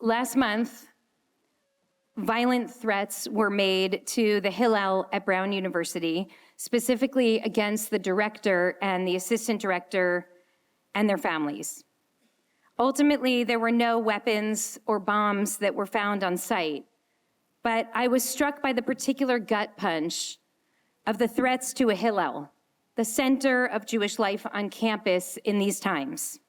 Last month, violent threats were made to the Hillel at Brown University, specifically against the director and the assistant director and their families. Ultimately, there were no weapons or bombs that were found on site, but I was struck by the particular gut punch of the threats to a Hillel, the center of Jewish life on campus in these times.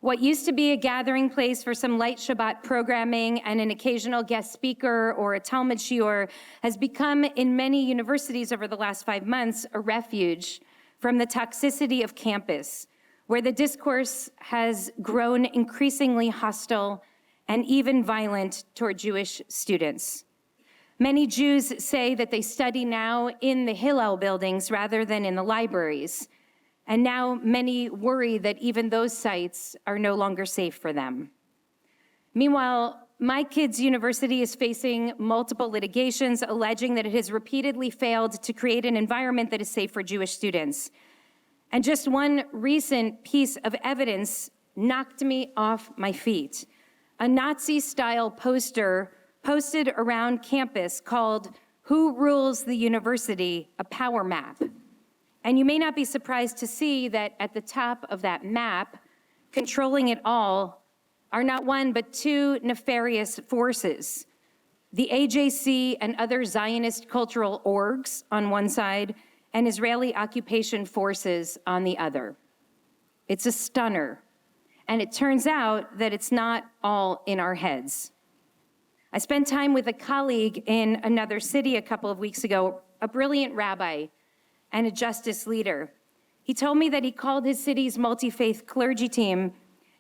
What used to be a gathering place for some light Shabbat programming and an occasional guest speaker or a Talmud shiur has become, in many universities over the last 5 months, a refuge from the toxicity of campus, where the discourse has grown increasingly hostile and even violent toward Jewish students. Many Jews say that they study now in the Hillel buildings rather than in the libraries. And now many worry that even those sites are no longer safe for them. Meanwhile, my kid's university is facing multiple litigations alleging that it has repeatedly failed to create an environment that is safe for Jewish students. And just one recent piece of evidence knocked me off my feet. A Nazi-style poster posted around campus called "Who Rules the University? A Power Map." And you may not be surprised to see that at the top of that map, controlling it all, are not one but two nefarious forces: the AJC and other Zionist cultural orgs on one side, and Israeli occupation forces on the other. It's a stunner, and it turns out that it's not all in our heads. I spent time with a colleague in another city a couple of weeks ago, a brilliant rabbi and a justice leader. He told me that he called his city's multifaith clergy team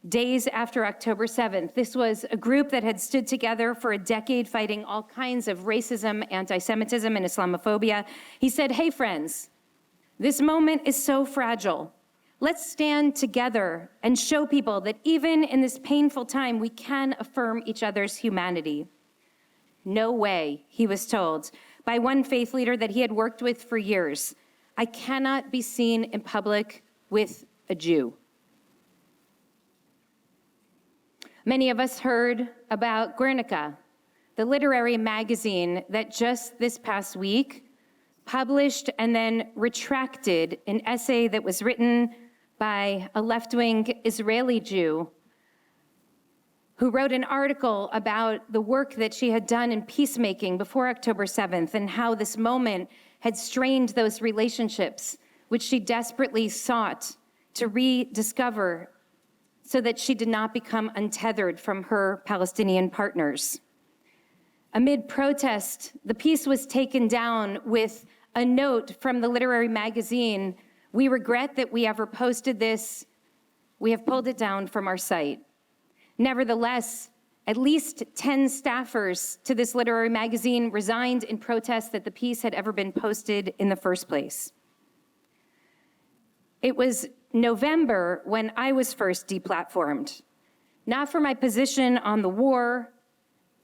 days after October 7th. This was a group that had stood together for a decade fighting all kinds of racism, antisemitism, and Islamophobia. He said, "Hey friends, this moment is so fragile. Let's stand together and show people that even in this painful time, we can affirm each other's humanity." "No way," he was told by one faith leader that he had worked with for years. "I cannot be seen in public with a Jew." Many of us heard about Guernica, the literary magazine that just this past week published and then retracted an essay that was written by a left-wing Israeli Jew who wrote an article about the work that she had done in peacemaking before October 7th and how this moment had strained those relationships, which she desperately sought to rediscover so that she did not become untethered from her Palestinian partners. Amid protest, the piece was taken down with a note from the literary magazine: "We regret that we ever posted this. We have pulled it down from our site." Nevertheless, at least 10 staffers to this literary magazine resigned in protest that the piece had ever been posted in the first place. It was November when I was first deplatformed, not for my position on the war,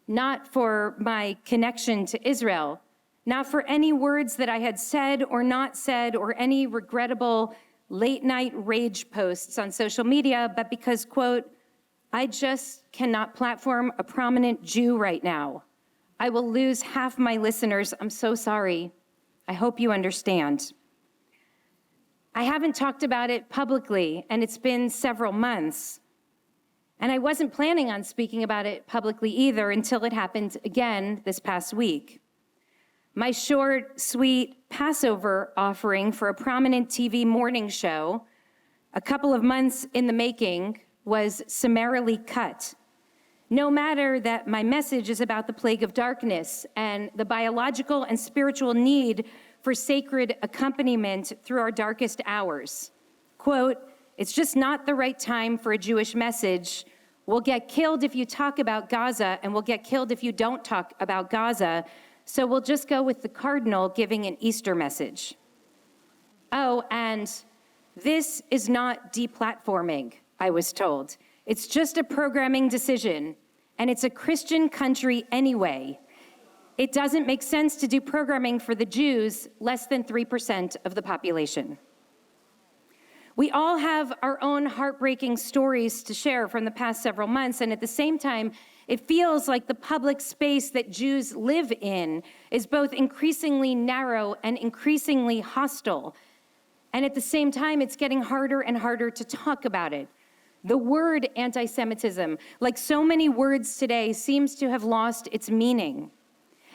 not for my connection to Israel, not for any words that I had said or not said or any regrettable late-night rage posts on social media, but because, quote, "I just cannot platform a prominent Jew right now. I will lose half my listeners. I'm so sorry. I hope you understand." I haven't talked about it publicly, and it's been several months. And I wasn't planning on speaking about it publicly either until it happened again this past week. My short, sweet Passover offering for a prominent TV morning show, a couple of months in the making, was summarily cut. No matter that my message is about the plague of darkness and the biological and spiritual need for sacred accompaniment through our darkest hours. Quote, "It's just not the right time for a Jewish message. We'll get killed if you talk about Gaza, and we'll get killed if you don't talk about Gaza. So we'll just go with the cardinal giving an Easter message." Oh, and this is not deplatforming, I was told. It's just a programming decision, and it's a Christian country anyway. It doesn't make sense to do programming for the Jews, less than 3% of the population. We all have our own heartbreaking stories to share from the past several months, and at the same time, it feels like the public space that Jews live in is both increasingly narrow and increasingly hostile. And at the same time, it's getting harder and harder to talk about it. The word anti-Semitism, like so many words today, seems to have lost its meaning.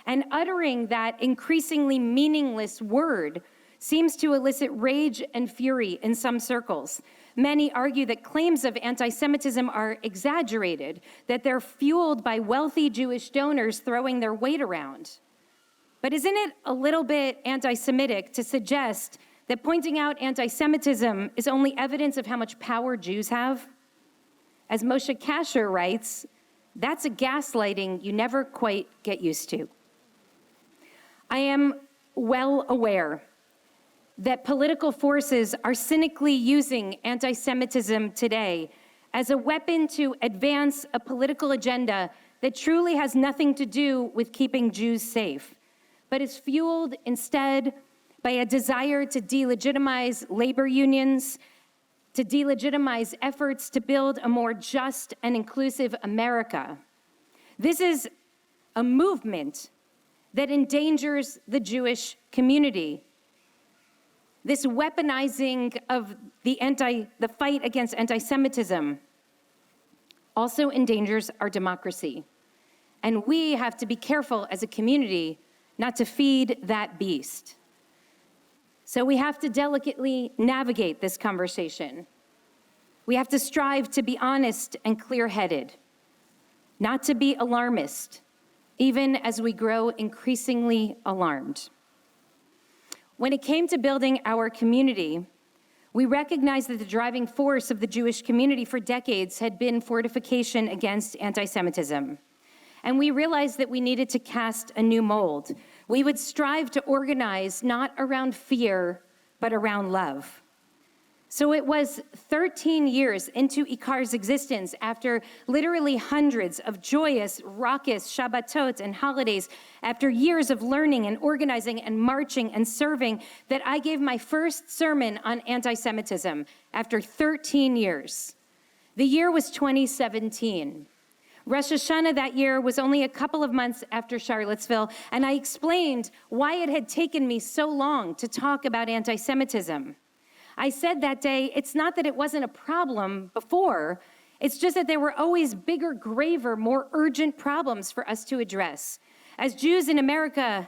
And uttering that increasingly meaningless word seems to elicit rage and fury in some circles. Many argue that claims of anti-Semitism are exaggerated, that they're fueled by wealthy Jewish donors throwing their weight around. But isn't it a little bit anti-Semitic to suggest that pointing out anti-Semitism is only evidence of how much power Jews have? As Moshe Kasher writes, that's a gaslighting you never quite get used to. I am well aware that political forces are cynically using anti-Semitism today as a weapon to advance a political agenda that truly has nothing to do with keeping Jews safe, but is fueled instead by a desire to delegitimize labor unions, to delegitimize efforts to build a more just and inclusive America. This is a movement that endangers the Jewish community. This weaponizing of the fight against anti-Semitism also endangers our democracy. And we have to be careful as a community not to feed that beast. So we have to delicately navigate this conversation. We have to strive to be honest and clear-headed, not to be alarmist, even as we grow increasingly alarmed. When it came to building our community, we recognized that the driving force of the Jewish community for decades had been fortification against anti-Semitism. And we realized that we needed to cast a new mold. We would strive to organize not around fear, but around love. So it was 13 years into IKAR's existence, after literally hundreds of joyous, raucous Shabbatot and holidays, after years of learning and organizing and marching and serving, that I gave my first sermon on anti-Semitism after 13 years. The year was 2017. Rosh Hashanah that year was only a couple of months after Charlottesville, and I explained why it had taken me so long to talk about anti-Semitism. I said that day, it's not that it wasn't a problem before, it's just that there were always bigger, graver, more urgent problems for us to address. As Jews in America,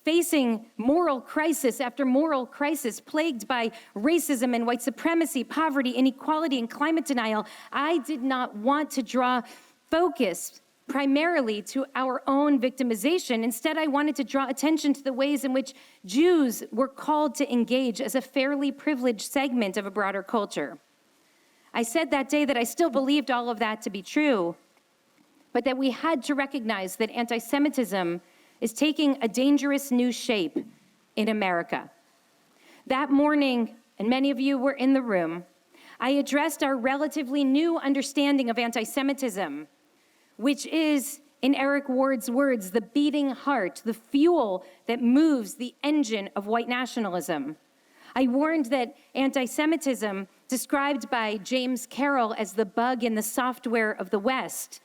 facing moral crisis after moral crisis, plagued by racism and white supremacy, poverty, inequality, and climate denial, I did not want to draw focus primarily to our own victimization. Instead, I wanted to draw attention to the ways in which Jews were called to engage as a fairly privileged segment of a broader culture. I said that day that I still believed all of that to be true, but that we had to recognize that anti-Semitism is taking a dangerous new shape in America. That morning, and many of you were in the room, I addressed our relatively new understanding of anti-Semitism, which is, in Eric Ward's words, the beating heart, the fuel that moves the engine of white nationalism. I warned that anti-Semitism, described by James Carroll as the bug in the software of the West,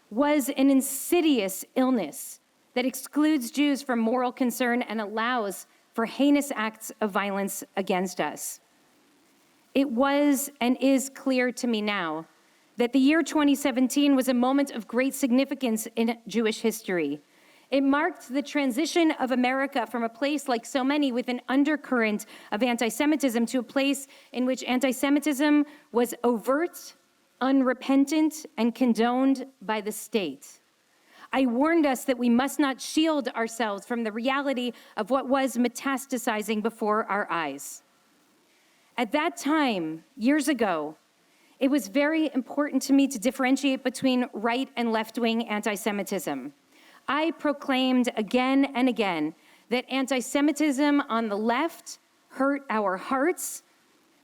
was an insidious illness that excludes Jews from moral concern and allows for heinous acts of violence against us. It was and is clear to me now that the year 2017 was a moment of great significance in Jewish history. It marked the transition of America from a place like so many with an undercurrent of anti-Semitism to a place in which anti-Semitism was overt, unrepentant, and condoned by the state. I warned us that we must not shield ourselves from the reality of what was metastasizing before our eyes. At that time, years ago, it was very important to me to differentiate between right and left-wing anti-Semitism. I proclaimed again and again that anti-Semitism on the left hurt our hearts,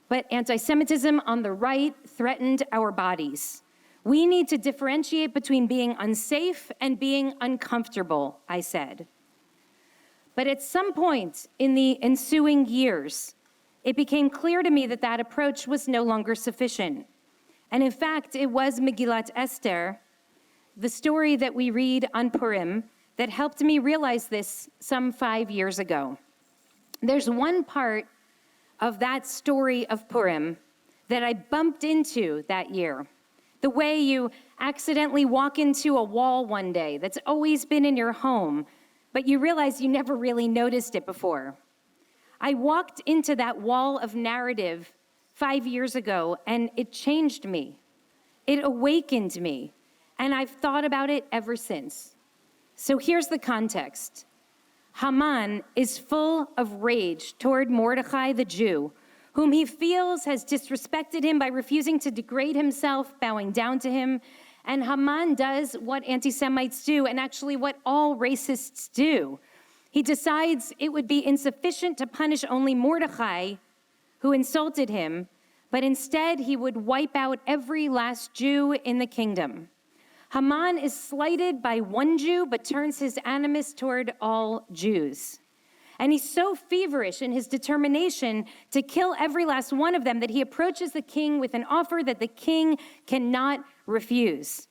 but anti-Semitism on the right threatened our bodies. We need to differentiate between being unsafe and being uncomfortable, I said. But at some point in the ensuing years, it became clear to me that that approach was no longer sufficient. And in fact, it was Megillat Esther, the story that we read on Purim, that helped me realize this some 5 years ago. There's one part of that story of Purim that I bumped into that year. The way you accidentally walk into a wall one day that's always been in your home, but you realize you never really noticed it before. I walked into that wall of narrative 5 years ago, and it changed me. It awakened me, and I've thought about it ever since. So here's the context. Haman is full of rage toward Mordecai the Jew, whom he feels has disrespected him by refusing to degrade himself, bowing down to him. And Haman does what anti-Semites do, and actually what all racists do. He decides it would be insufficient to punish only Mordecai, who insulted him, but instead he would wipe out every last Jew in the kingdom. Haman is slighted by one Jew, but turns his animus toward all Jews. And he's so feverish in his determination to kill every last one of them that he approaches the king with an offer that the king cannot refuse.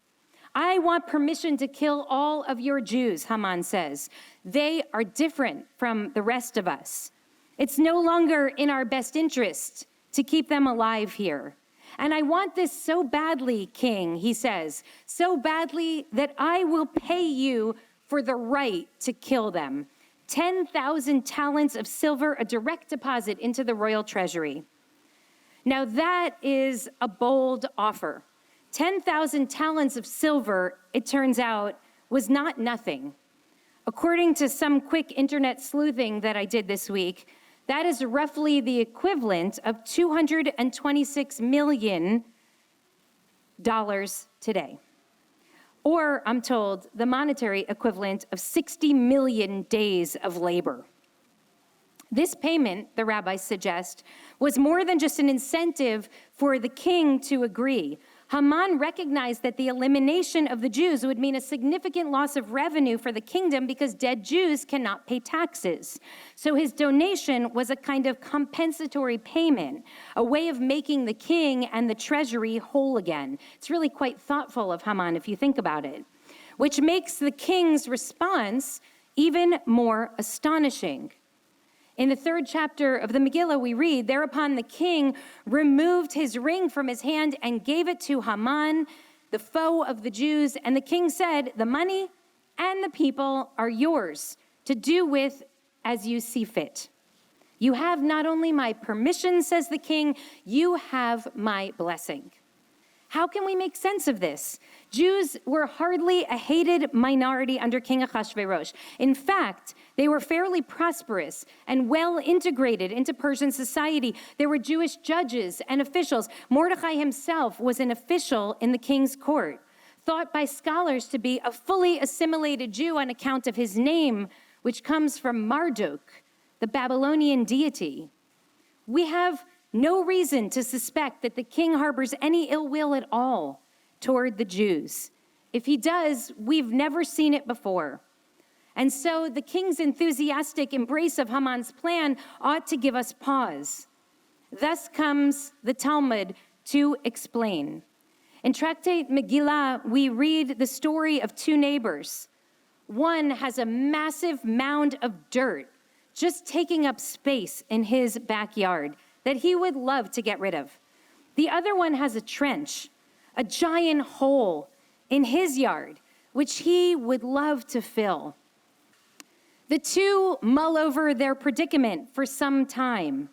I want permission to kill all of your Jews, Haman says. They are different from the rest of us. It's no longer in our best interest to keep them alive here. And I want this so badly, king, he says, so badly that I will pay you for the right to kill them. 10,000 talents of silver, a direct deposit into the royal treasury. Now that is a bold offer. 10,000 talents of silver, it turns out, was not nothing. According to some quick internet sleuthing that I did this week, that is roughly the equivalent of $226 million today. Or, I'm told, the monetary equivalent of 60 million days of labor. This payment, the rabbis suggest, was more than just an incentive for the king to agree. Haman recognized that the elimination of the Jews would mean a significant loss of revenue for the kingdom because dead Jews cannot pay taxes. So his donation was a kind of compensatory payment, a way of making the king and the treasury whole again. It's really quite thoughtful of Haman if you think about it, which makes the king's response even more astonishing. In the 3rd chapter of the Megillah, we read, thereupon the king removed his ring from his hand and gave it to Haman, the foe of the Jews. And the king said, the money and the people are yours to do with as you see fit. You have not only my permission, says the king, you have my blessing. How can we make sense of this? Jews were hardly a hated minority under King Ahasuerus. In fact, they were fairly prosperous and well integrated into Persian society. There were Jewish judges and officials. Mordecai himself was an official in the king's court, thought by scholars to be a fully assimilated Jew on account of his name, which comes from Marduk, the Babylonian deity. We have no reason to suspect that the king harbors any ill will at all toward the Jews. If he does, we've never seen it before. And so the king's enthusiastic embrace of Haman's plan ought to give us pause. Thus comes the Talmud to explain. In Tractate Megillah, we read the story of two neighbors. One has a massive mound of dirt just taking up space in his backyard that he would love to get rid of. The other one has a trench, a giant hole in his yard, which he would love to fill. The two mull over their predicament for some time,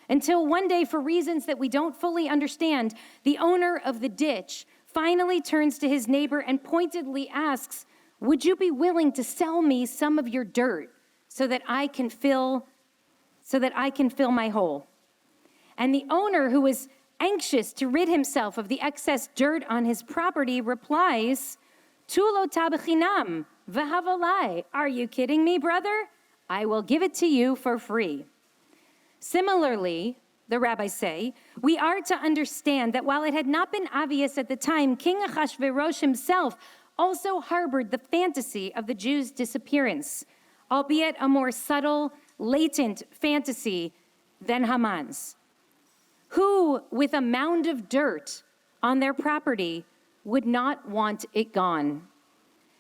until one day, for reasons that we don't fully understand, the owner of the ditch finally turns to his neighbor and pointedly asks, would you be willing to sell me some of your dirt so that I can fill my hole? And the owner, who is anxious to rid himself of the excess dirt on his property, replies, "Tulo tabachinam v'havalai." Are you kidding me, brother? I will give it to you for free. Similarly, the rabbis say, we are to understand that while it had not been obvious at the time, King Ahasuerus himself also harbored the fantasy of the Jews' disappearance, albeit a more subtle, latent fantasy than Haman's? Who, with a mound of dirt on their property, would not want it gone?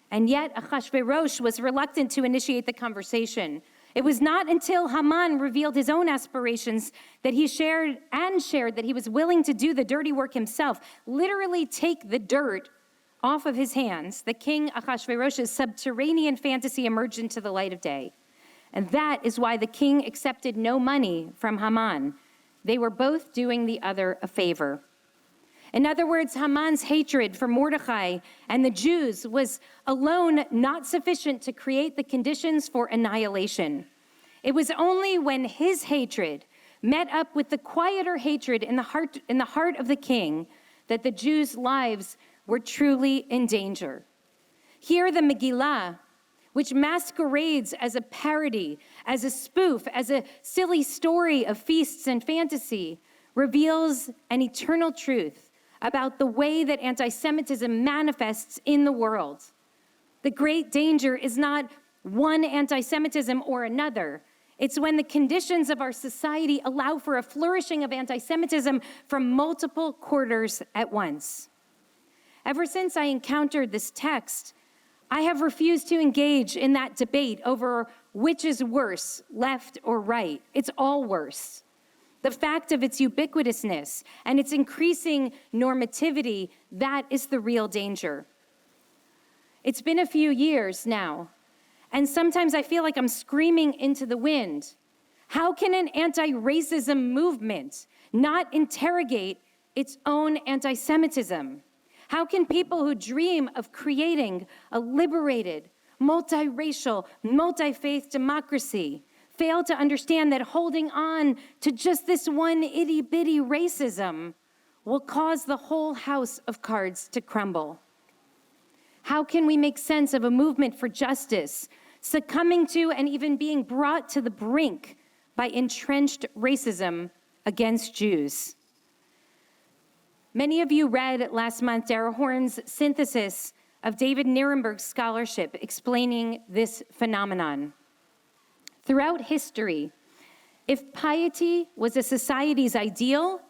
And yet, Ahasuerus was reluctant to initiate the conversation. It was not until Haman revealed his own aspirations that he shared that he was willing to do the dirty work himself, literally take the dirt off of his hands, that King Ahasuerus' subterranean fantasy emerged into the light of day. And that is why the king accepted no money from Haman. They were both doing the other a favor. In other words, Haman's hatred for Mordecai and the Jews was alone not sufficient to create the conditions for annihilation. It was only when his hatred met up with the quieter hatred in the heart of the king that the Jews' lives were truly in danger. Here, the Megillah, which masquerades as a parody, as a spoof, as a silly story of feasts and fantasy, reveals an eternal truth about the way that anti-Semitism manifests in the world. The great danger is not one anti-Semitism or another. It's when the conditions of our society allow for a flourishing of anti-Semitism from multiple quarters at once. Ever since I encountered this text, I have refused to engage in that debate over which is worse, left or right. It's all worse. The fact of its ubiquitousness and its increasing normativity, that is the real danger. It's been a few years now, and sometimes I feel like I'm screaming into the wind. How can an anti-racism movement not interrogate its own anti-Semitism? How can people who dream of creating a liberated, multiracial, multifaith democracy fail to understand that holding on to just this one itty-bitty racism will cause the whole house of cards to crumble? How can we make sense of a movement for justice succumbing to and even being brought to the brink by entrenched racism against Jews? Many of you read last month Dara Horn's synthesis of David Nirenberg's scholarship explaining this phenomenon. Throughout history, if piety was a society's ideal,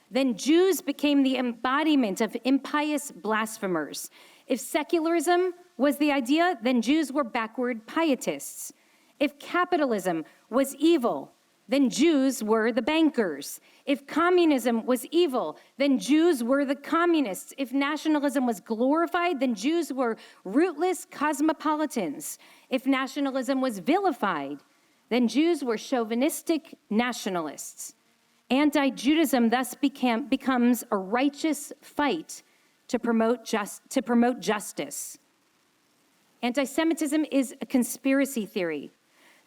then Jews became the embodiment of impious blasphemers. If secularism was the idea, then Jews were backward pietists. If capitalism was evil, then Jews were the bankers. If communism was evil, then Jews were the communists. If nationalism was glorified, then Jews were rootless cosmopolitans. If nationalism was vilified, then Jews were chauvinistic nationalists. Anti-Judaism thus becomes a righteous fight to promote justice. Anti-Semitism is a conspiracy theory.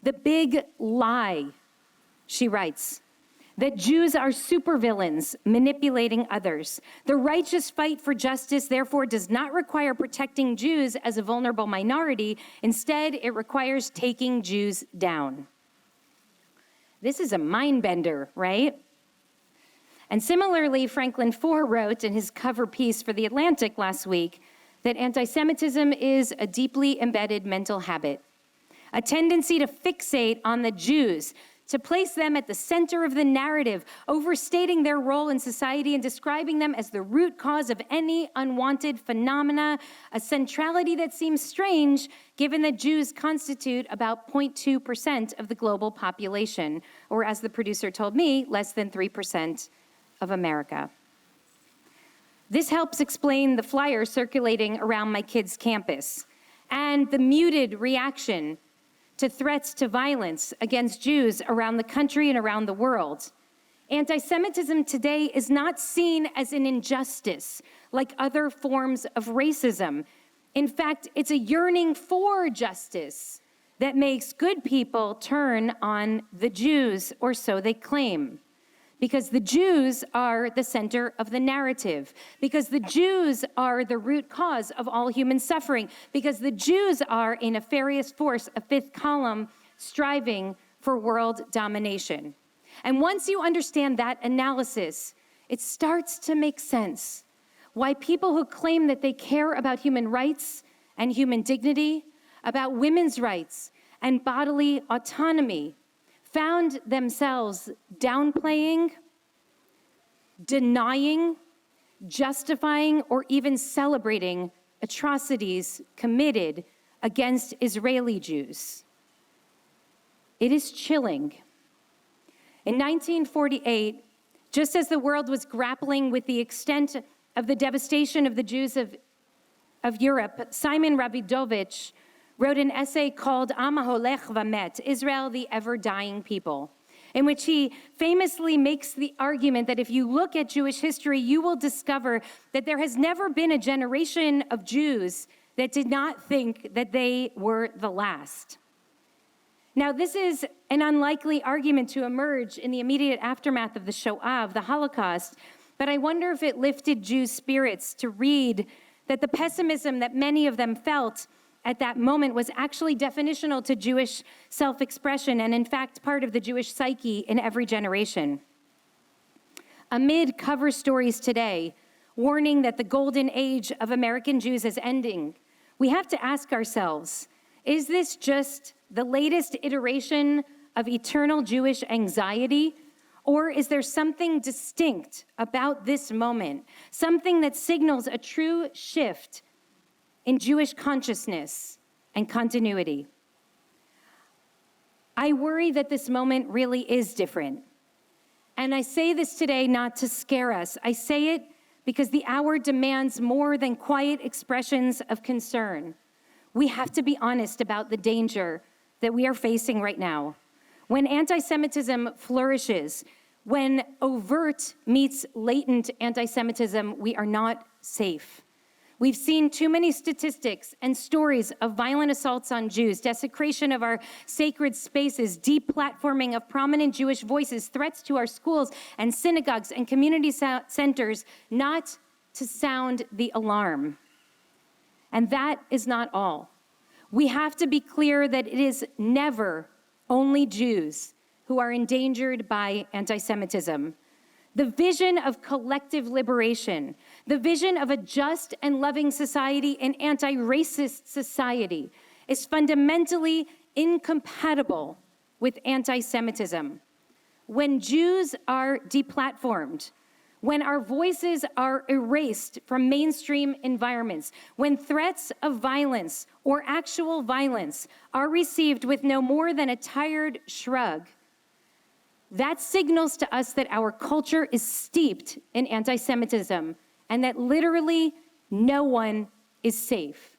The big lie, she writes, that Jews are supervillains manipulating others. The righteous fight for justice, therefore, does not require protecting Jews as a vulnerable minority. Instead, it requires taking Jews down. This is a mind bender, right? And similarly, Franklin Foer wrote in his cover piece for The Atlantic last week that anti-Semitism is a deeply embedded mental habit, a tendency to fixate on the Jews, to place them at the center of the narrative, overstating their role in society and describing them as the root cause of any unwanted phenomena, a centrality that seems strange given that Jews constitute about 0.2% of the global population, or as the producer told me, less than 3% of America. This helps explain the flyer circulating around my kids' campus and the muted reaction to threats to violence against Jews around the country and around the world. Anti-Semitism today is not seen as an injustice like other forms of racism. In fact, it's a yearning for justice that makes good people turn on the Jews, or so they claim. Because the Jews are the center of the narrative, because the Jews are the root cause of all human suffering, because the Jews are a nefarious force, a fifth column, striving for world domination. And once you understand that analysis, it starts to make sense why people who claim that they care about human rights and human dignity, about women's rights and bodily autonomy, found themselves downplaying, denying, justifying, or even celebrating atrocities committed against Israeli Jews. It is chilling. In 1948, just as the world was grappling with the extent of the devastation of the Jews of Europe, Simon Rabidovich wrote an essay called Am Holech Vamet, Israel, the Ever-Dying People, in which he famously makes the argument that if you look at Jewish history, you will discover that there has never been a generation of Jews that did not think that they were the last. Now, this is an unlikely argument to emerge in the immediate aftermath of the Shoah, of the Holocaust, but I wonder if it lifted Jews' spirits to read that the pessimism that many of them felt at that moment was actually definitional to Jewish self-expression and, in fact, part of the Jewish psyche in every generation. Amid cover stories today warning that the golden age of American Jews is ending, we have to ask ourselves, is this just the latest iteration of eternal Jewish anxiety? Or is there something distinct about this moment, something that signals a true shift in Jewish consciousness and continuity? I worry that this moment really is different. And I say this today not to scare us. I say it because the hour demands more than quiet expressions of concern. We have to be honest about the danger that we are facing right now. When anti-Semitism flourishes, when overt meets latent anti-Semitism, we are not safe. We've seen too many statistics and stories of violent assaults on Jews, desecration of our sacred spaces, deplatforming of prominent Jewish voices, threats to our schools and synagogues and community centers, not to sound the alarm. And that is not all. We have to be clear that it is never only Jews who are endangered by anti-Semitism. The vision of collective liberation, the vision of a just and loving society and anti-racist society is fundamentally incompatible with anti-Semitism. When Jews are deplatformed, when our voices are erased from mainstream environments, when threats of violence or actual violence are received with no more than a tired shrug, that signals to us that our culture is steeped in anti-Semitism and that literally no one is safe.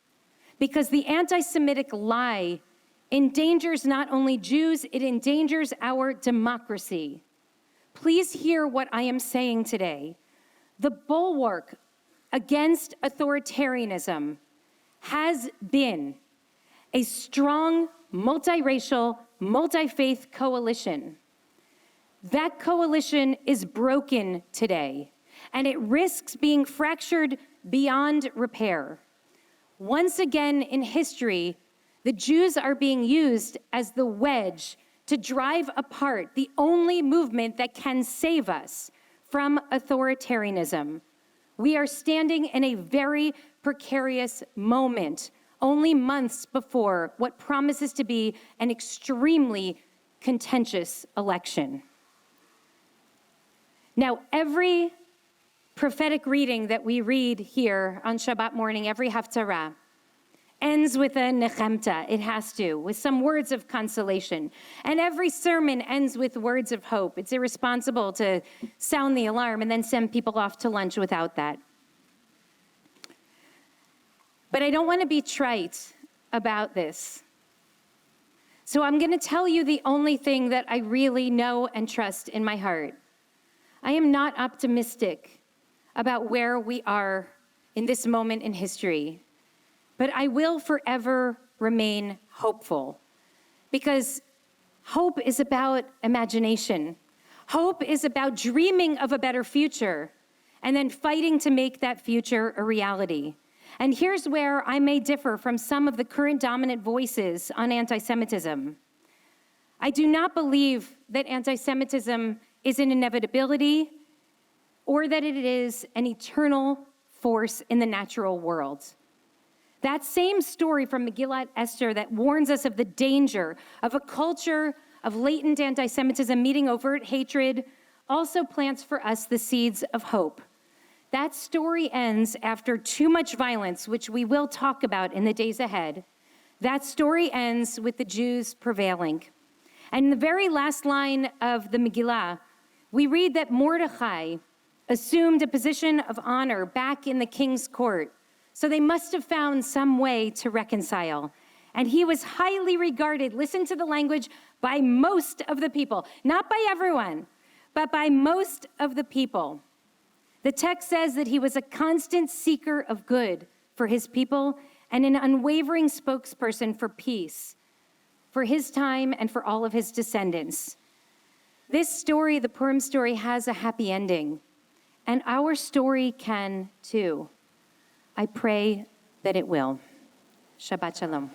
Because the anti-Semitic lie endangers not only Jews, it endangers our democracy. Please hear what I am saying today. The bulwark against authoritarianism has been a strong, multiracial, multifaith coalition. That coalition is broken today, and it risks being fractured beyond repair. Once again in history, the Jews are being used as the wedge to drive apart the only movement that can save us from authoritarianism. We are standing in a very precarious moment, only months before what promises to be an extremely contentious election. Now, every prophetic reading that we read here on Shabbat morning, every Haftarah, ends with a nechemta. It has to, with some words of consolation. And every sermon ends with words of hope. It's irresponsible to sound the alarm and then send people off to lunch without that. But I don't want to be trite about this. So I'm going to tell you the only thing that I really know and trust in my heart. I am not optimistic about where we are in this moment in history, but I will forever remain hopeful, because hope is about imagination. Hope is about dreaming of a better future and then fighting to make that future a reality. And here's where I may differ from some of the current dominant voices on anti-Semitism. I do not believe that anti-Semitism is an inevitability or that it is an eternal force in the natural world. That same story from Megillat Esther that warns us of the danger of a culture of latent anti-Semitism meeting overt hatred also plants for us the seeds of hope. That story ends after too much violence, which we will talk about in the days ahead. That story ends with the Jews prevailing. And in the very last line of the Megillah, we read that Mordechai assumed a position of honor back in the king's court. So they must have found some way to reconcile. And he was highly regarded, listen to the language, by most of the people. Not by everyone, but by most of the people. The text says that he was a constant seeker of good for his people and an unwavering spokesperson for peace, for his time and for all of his descendants. This story, the Purim story, has a happy ending, and our story can too. I pray that it will. Shabbat Shalom.